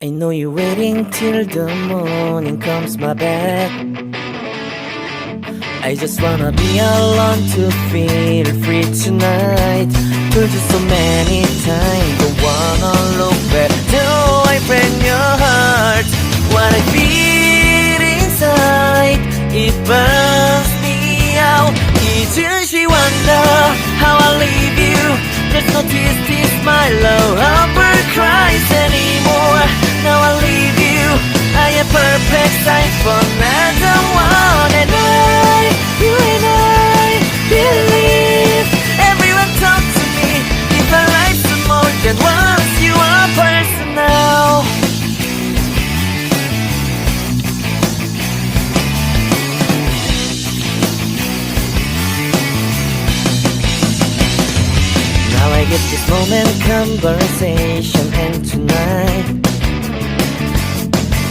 I know you're waiting till the morning comes my back. I just wanna be alone to feel free tonight. Told you so many times, don't wanna look back. Do I break your heart? What I feel inside, it burns me out. Each she wonder how I leave you. There's no tears, my love ever cries anymore. Now I leave you, I am perfect sight for another one. And you and I believe everyone talk to me. If our life's more than once, you are personal. Now I get this moment, conversation, and tonight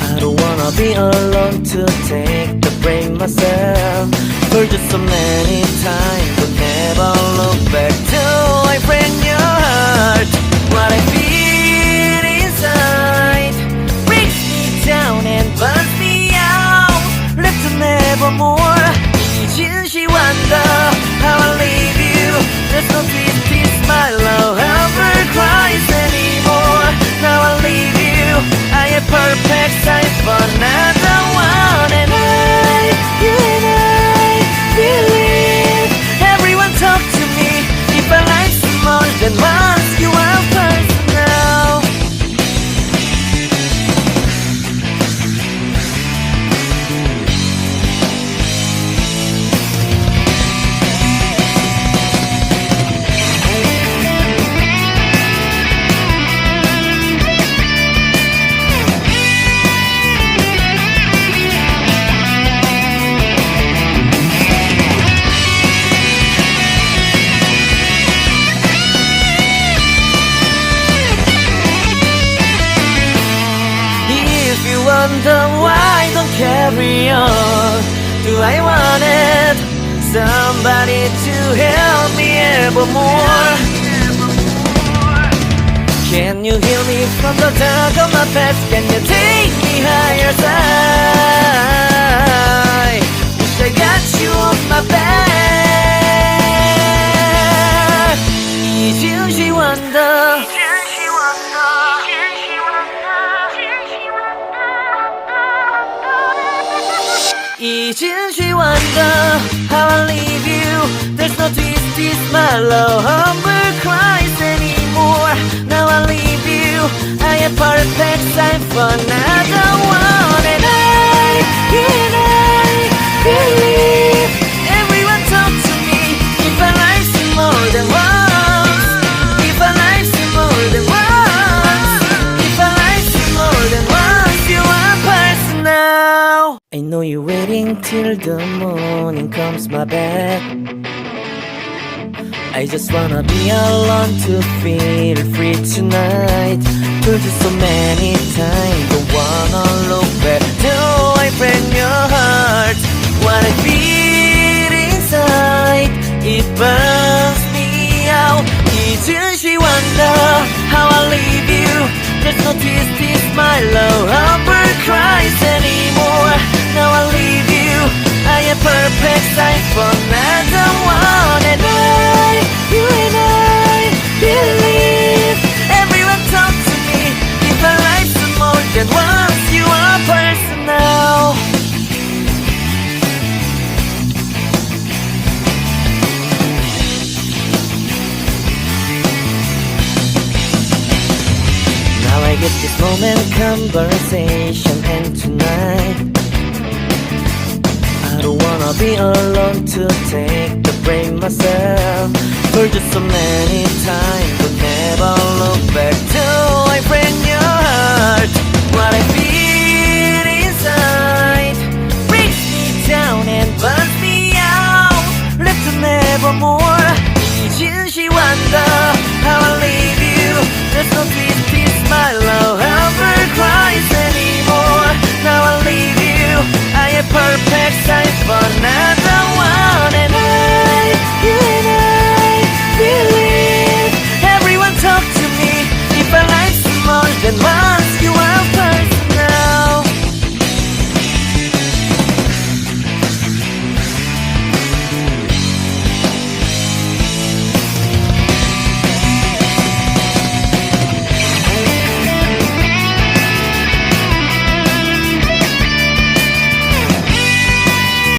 I don't wanna be alone to take the blame myself. For just so many times, but never look back. Do I break your heart? What I feel inside breaks me down and burns me out. Left to nevermore. Each she wonder how I leave you. There's no peace, my love ever cries anymore. Now I leave you, I am perfect size for another one. And you and I believe everyone talk to me. If I like more than once, you are personal. Wonder why don't carry on. Do I want it? Somebody to help me evermore. Can you heal me from the dark of my past? Can you take me higher side? Wish I got you on my back. Each she wonder. Each she wonder how I leave you. There's no tears, my love ever cries anymore. Now I leave you, I am perfect sign for another one. And you and I believe everyone talk to me. If I like you more than once, if I like you more than once, if I like you more than once, you are personal. I know you're waiting till the morning comes my back. I just wanna be alone to feel free tonight. Told you so many times, don't wanna look back. Do I break your heart? What I feel inside, it burns me out. Each she wonder how I leave you. There's no tears, my love ever cries anymore. Now I leave you, I am perfect sight for another one. And you and I believe everyone talk to me. If I like you more than once, you are personal. Now I get this moment, conversation, and tonight I don't wanna be alone to take the blame myself. For just so many times, but never look back. Do I break your heart?